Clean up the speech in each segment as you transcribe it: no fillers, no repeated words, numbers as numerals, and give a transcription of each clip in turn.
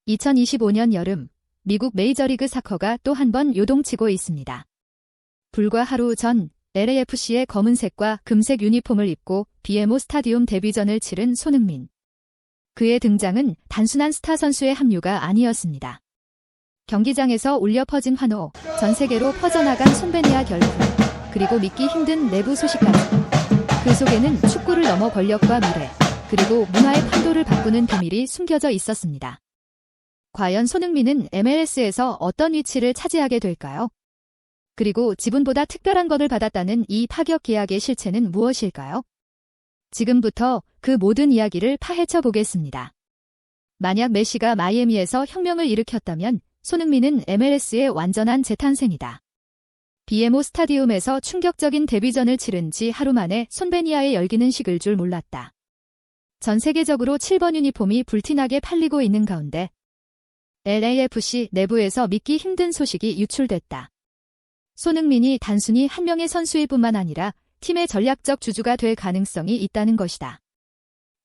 2025년 여름, 미국 메이저리그 사커가 또 한 번 요동치고 있습니다. 불과 하루 전 LAFC의 검은색과 금색 유니폼을 입고 BMO 스타디움 데뷔전을 치른 손흥민. 그의 등장은 단순한 스타 선수의 합류가 아니었습니다. 경기장에서 울려 퍼진 환호, 전 세계로 퍼져나간 손베니아 결품, 그리고 믿기 힘든 내부 소식까지. 그 속에는 축구를 넘어 권력과 미래, 그리고 문화의 판도를 바꾸는 비밀이 숨겨져 있었습니다. 과연 손흥민은 MLS에서 어떤 위치를 차지하게 될까요? 그리고 지분보다 특별한 것을 받았다는 이 파격 계약의 실체는 무엇일까요? 지금부터 그 모든 이야기를 파헤쳐 보겠습니다. 만약 메시가 마이애미에서 혁명을 일으켰다면 손흥민은 MLS의 완전한 재탄생이다. BMO 스타디움에서 충격적인 데뷔전을 치른 지 하루 만에 손베니아의 열기는 식을 줄 몰랐다. 전 세계적으로 7번 유니폼이 불티나게 팔리고 있는 가운데 LAFC 내부에서 믿기 힘든 소식이 유출됐다. 손흥민이 단순히 한 명의 선수일 뿐만 아니라 팀의 전략적 주주가 될 가능성이 있다는 것이다.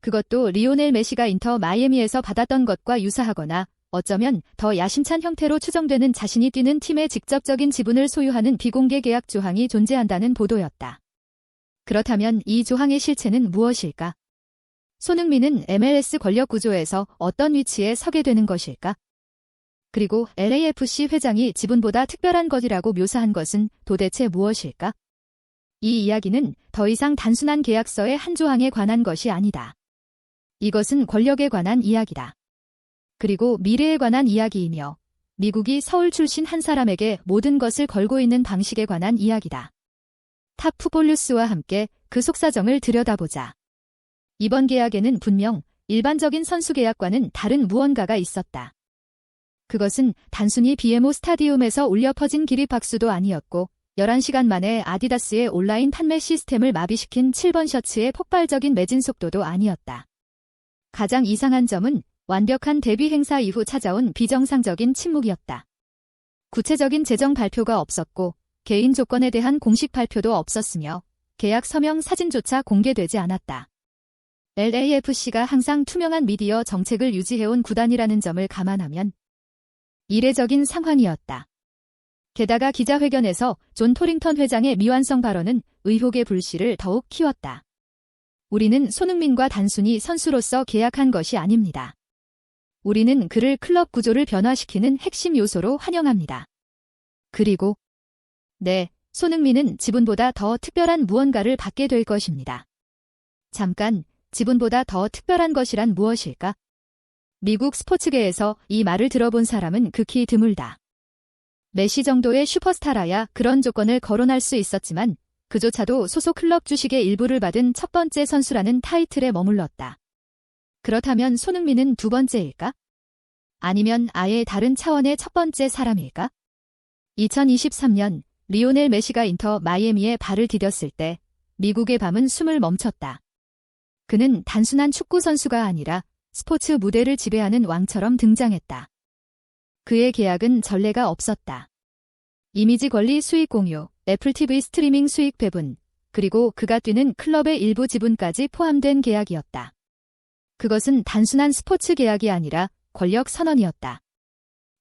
그것도 리오넬 메시가 인터 마이애미에서 받았던 것과 유사하거나 어쩌면 더 야심찬 형태로 추정되는 자신이 뛰는 팀의 직접적인 지분을 소유하는 비공개 계약 조항이 존재한다는 보도였다. 그렇다면 이 조항의 실체는 무엇일까? 손흥민은 MLS 권력 구조에서 어떤 위치에 서게 되는 것일까? 그리고 LAFC 회장이 지분보다 특별한 것이라고 묘사한 것은 도대체 무엇일까? 이 이야기는 더 이상 단순한 계약서의 한 조항에 관한 것이 아니다. 이것은 권력에 관한 이야기다. 그리고 미래에 관한 이야기이며 미국이 서울 출신 한 사람에게 모든 것을 걸고 있는 방식에 관한 이야기다. 탑 풋볼뉴스와 함께 그 속사정을 들여다보자. 이번 계약에는 분명 일반적인 선수 계약과는 다른 무언가가 있었다. 그것은 단순히 BMO 스타디움에서 울려 퍼진 기립박수도 아니었고 11시간 만에 아디다스의 온라인 판매 시스템을 마비시킨 7번 셔츠의 폭발적인 매진 속도도 아니었다. 가장 이상한 점은 완벽한 데뷔 행사 이후 찾아온 비정상적인 침묵이었다. 구체적인 재정 발표가 없었고 개인 조건에 대한 공식 발표도 없었으며 계약 서명 사진조차 공개되지 않았다. LAFC가 항상 투명한 미디어 정책을 유지해온 구단이라는 점을 감안하면 이례적인 상황이었다. 게다가 기자회견에서 존 토링턴 회장의 미완성 발언은 의혹의 불씨를 더욱 키웠다. 우리는 손흥민과 단순히 선수로서 계약한 것이 아닙니다. 우리는 그를 클럽 구조를 변화시키는 핵심 요소로 환영합니다. 그리고 네, 손흥민은 지분보다 더 특별한 무언가를 받게 될 것입니다. 잠깐, 지분보다 더 특별한 것이란 무엇일까? 미국 스포츠계에서 이 말을 들어본 사람은 극히 드물다. 메시 정도의 슈퍼스타라야 그런 조건을 거론할 수 있었지만 그조차도 소속 클럽 주식의 일부를 받은 첫 번째 선수라는 타이틀에 머물렀다. 그렇다면 손흥민은 두 번째일까? 아니면 아예 다른 차원의 첫 번째 사람일까? 2023년 리오넬 메시가 인터 마이애미에 발을 디뎠을 때 미국의 밤은 숨을 멈췄다. 그는 단순한 축구 선수가 아니라 스포츠 무대를 지배하는 왕처럼 등장했다. 그의 계약은 전례가 없었다. 이미지 권리 수익 공유, 애플 TV 스트리밍 수익 배분, 그리고 그가 뛰는 클럽의 일부 지분까지 포함된 계약이었다. 그것은 단순한 스포츠 계약이 아니라 권력 선언이었다.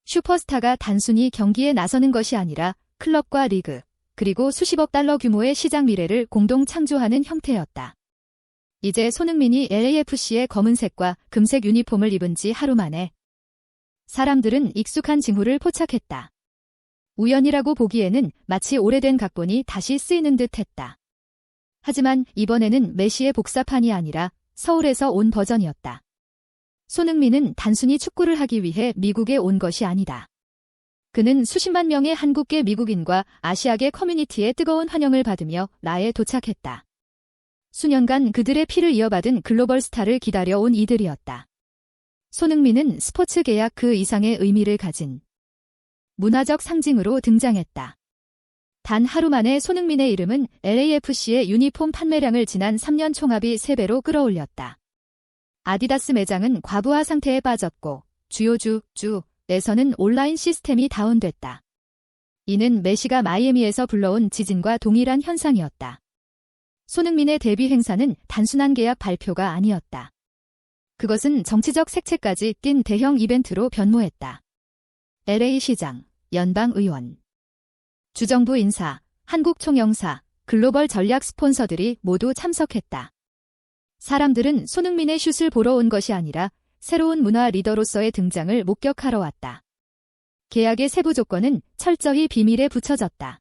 슈퍼스타가 단순히 경기에 나서는 것이 아니라 클럽과 리그, 그리고 수십억 달러 규모의 시장 미래를 공동 창조하는 형태였다. 이제 손흥민이 LAFC의 검은색과 금색 유니폼을 입은 지 하루 만에 사람들은 익숙한 징후를 포착했다. 우연이라고 보기에는 마치 오래된 각본이 다시 쓰이는 듯 했다. 하지만 이번에는 메시의 복사판이 아니라 서울에서 온 버전이었다. 손흥민은 단순히 축구를 하기 위해 미국에 온 것이 아니다. 그는 수십만 명의 한국계 미국인과 아시아계 커뮤니티의 뜨거운 환영을 받으며 나에 도착했다. 수년간 그들의 피를 이어받은 글로벌 스타를 기다려온 이들이었다. 손흥민은 스포츠 계약 그 이상의 의미를 가진 문화적 상징으로 등장했다. 단 하루 만에 손흥민의 이름은 LAFC의 유니폼 판매량을 지난 3년 총합이 3배로 끌어올렸다. 아디다스 매장은 과부하 상태에 빠졌고 주요 주에서는 온라인 시스템이 다운됐다. 이는 메시가 마이애미에서 불러온 지진과 동일한 현상이었다. 손흥민의 데뷔 행사는 단순한 계약 발표가 아니었다. 그것은 정치적 색채까지 띤 대형 이벤트로 변모했다. LA 시장, 연방의원, 주정부 인사, 한국 총영사, 글로벌 전략 스폰서들이 모두 참석했다. 사람들은 손흥민의 슛을 보러 온 것이 아니라 새로운 문화 리더로서의 등장을 목격하러 왔다. 계약의 세부 조건은 철저히 비밀에 붙여졌다.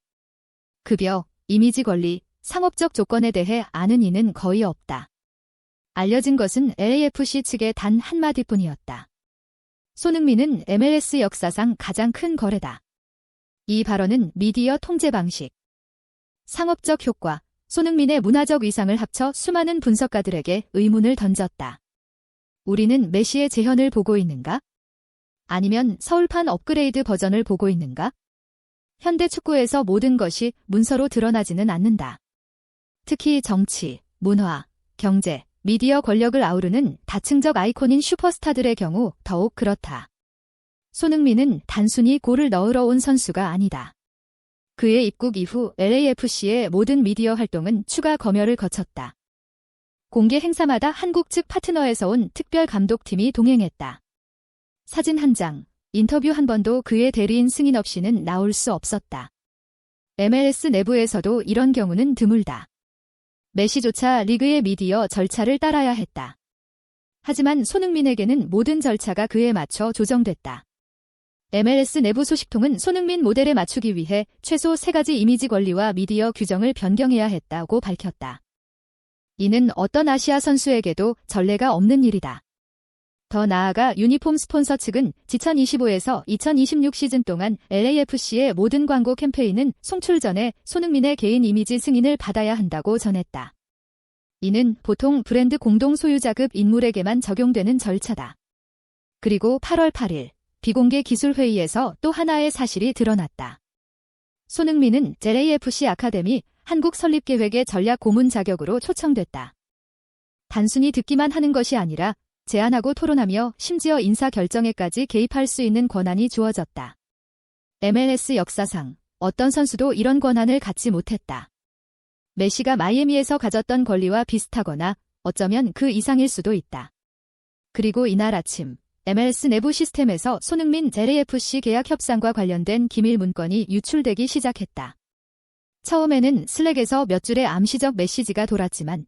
급여, 이미지 권리, 상업적 조건에 대해 아는 이는 거의 없다. 알려진 것은 LAFC 측의 단 한마디뿐이었다. 손흥민은 MLS 역사상 가장 큰 거래다. 이 발언은 미디어 통제 방식, 상업적 효과, 손흥민의 문화적 위상을 합쳐 수많은 분석가들에게 의문을 던졌다. 우리는 메시의 재현을 보고 있는가? 아니면 서울판 업그레이드 버전을 보고 있는가? 현대 축구에서 모든 것이 문서로 드러나지는 않는다. 특히 정치, 문화, 경제, 미디어 권력을 아우르는 다층적 아이콘인 슈퍼스타들의 경우 더욱 그렇다. 손흥민은 단순히 골을 넣으러 온 선수가 아니다. 그의 입국 이후 LAFC의 모든 미디어 활동은 추가 검열을 거쳤다. 공개 행사마다 한국 측 파트너에서 온 특별 감독팀이 동행했다. 사진 한 장, 인터뷰 한 번도 그의 대리인 승인 없이는 나올 수 없었다. MLS 내부에서도 이런 경우는 드물다. 메시조차 리그의 미디어 절차를 따라야 했다. 하지만 손흥민에게는 모든 절차가 그에 맞춰 조정됐다. MLS 내부 소식통은 손흥민 모델에 맞추기 위해 최소 3가지 이미지 권리와 미디어 규정을 변경해야 했다고 밝혔다. 이는 어떤 아시아 선수에게도 전례가 없는 일이다. 더 나아가 유니폼 스폰서 측은 2025에서 2026 시즌 동안 LAFC의 모든 광고 캠페인은 송출 전에 손흥민의 개인 이미지 승인을 받아야 한다고 전했다. 이는 보통 브랜드 공동 소유자급 인물에게만 적용되는 절차다. 그리고 8월 8일 비공개 기술회의에서 또 하나의 사실이 드러났다. 손흥민은 LAFC 아카데미 한국 설립 계획의 전략 고문 자격으로 초청됐다. 단순히 듣기만 하는 것이 아니라 제안하고 토론하며 심지어 인사 결정에까지 개입할 수 있는 권한이 주어졌다. MLS 역사상 어떤 선수도 이런 권한을 갖지 못했다. 메시가 마이애미에서 가졌던 권리와 비슷하거나 어쩌면 그 이상일 수도 있다. 그리고 이날 아침 MLS 내부 시스템에서 손흥민 LAFC 계약 협상과 관련된 기밀 문건이 유출되기 시작했다. 처음에는 슬랙에서 몇 줄의 암시적 메시지가 돌았지만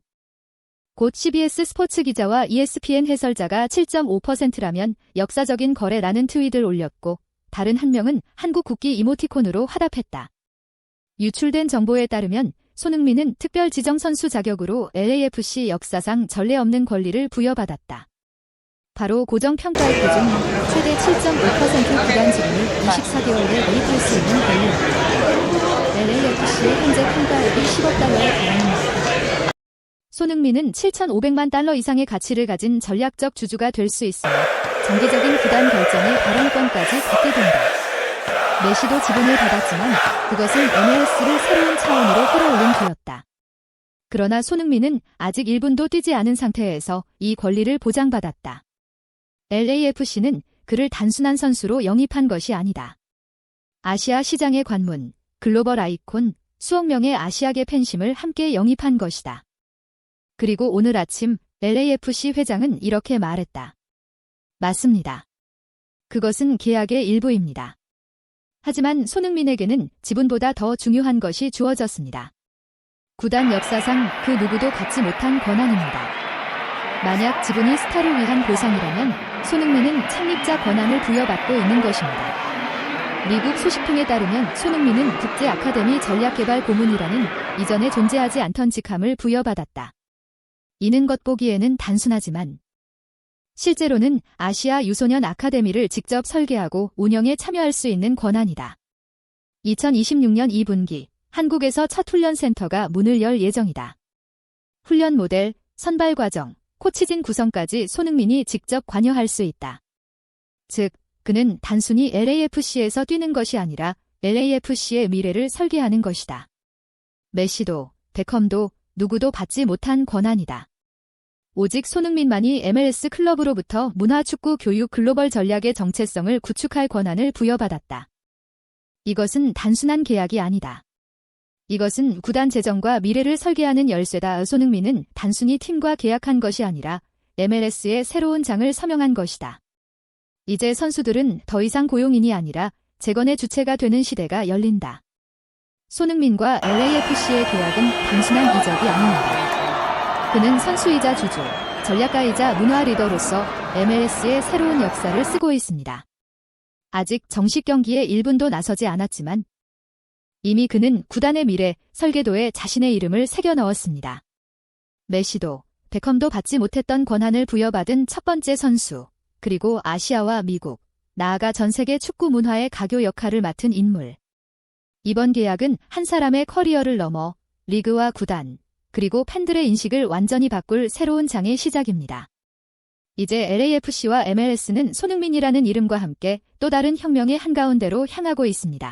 곧 CBS 스포츠 기자와 ESPN 해설자가 7.5%라면 역사적인 거래라는 트윗을 올렸고 다른 한 명은 한국 국기 이모티콘으로 화답했다. 유출된 정보에 따르면 손흥민은 특별 지정 선수 자격으로 LAFC 역사상 전례 없는 권리를 부여받았다. 바로 고정평가액 기준 최대 7.5% 구단 지분을 24개월 내 매입할 수 있는 권리입니다. LAFC의 현재 평가액이 10억 달러에 달합니다. 손흥민은 7,500만 달러 이상의 가치를 가진 전략적 주주가 될 수 있으며 장기적인 구단 결정의 발언권까지 갖게 된다. 메시도 지분을 받았지만 그것은 MLS를 새로운 차원으로 끌어올린 뒤였다. 그러나 손흥민은 아직 1분도 뛰지 않은 상태에서 이 권리를 보장받았다. LAFC는 그를 단순한 선수로 영입한 것이 아니다. 아시아 시장의 관문, 글로벌 아이콘, 수억 명의 아시아계 팬심을 함께 영입한 것이다. 그리고 오늘 아침 LAFC 회장은 이렇게 말했다. 맞습니다. 그것은 계약의 일부입니다. 하지만 손흥민에게는 지분보다 더 중요한 것이 주어졌습니다. 구단 역사상 그 누구도 갖지 못한 권한입니다. 만약 지분이 스타를 위한 보상이라면 손흥민은 창립자 권한을 부여받고 있는 것입니다. 미국 소식통에 따르면 손흥민은 국제 아카데미 전략개발 고문이라는 이전에 존재하지 않던 직함을 부여받았다. 이는 겉보기에는 단순하지만 실제로는 아시아 유소년 아카데미를 직접 설계하고 운영에 참여할 수 있는 권한이다. 2026년 2분기 한국에서 첫 훈련센터가 문을 열 예정이다. 훈련 모델, 선발 과정, 코치진 구성까지 손흥민이 직접 관여할 수 있다. 즉, 그는 단순히 LAFC에서 뛰는 것이 아니라 LAFC의 미래를 설계하는 것이다. 메시도, 베컴도 누구도 받지 못한 권한이다. 오직 손흥민만이 MLS 클럽으로부터 문화축구 교육 글로벌 전략의 정체성을 구축할 권한을 부여받았다. 이것은 단순한 계약이 아니다. 이것은 구단 재정과 미래를 설계하는 열쇠다. 손흥민은 단순히 팀과 계약한 것이 아니라 MLS의 새로운 장을 서명한 것이다. 이제 선수들은 더 이상 고용인이 아니라 재건의 주체가 되는 시대가 열린다. 손흥민과 LAFC의 계약은 단순한 이적이 아닙니다. 그는 선수이자 주주, 전략가이자 문화 리더로서 MLS의 새로운 역사를 쓰고 있습니다. 아직 정식 경기에 1분도 나서지 않았지만 이미 그는 구단의 미래, 설계도에 자신의 이름을 새겨 넣었습니다. 메시도, 베컴도 받지 못했던 권한을 부여받은 첫 번째 선수, 그리고 아시아와 미국, 나아가 전 세계 축구 문화의 가교 역할을 맡은 인물. 이번 계약은 한 사람의 커리어를 넘어 리그와 구단, 그리고 팬들의 인식을 완전히 바꿀 새로운 장의 시작입니다. 이제 LAFC와 MLS는 손흥민이라는 이름과 함께 또 다른 혁명의 한가운데로 향하고 있습니다.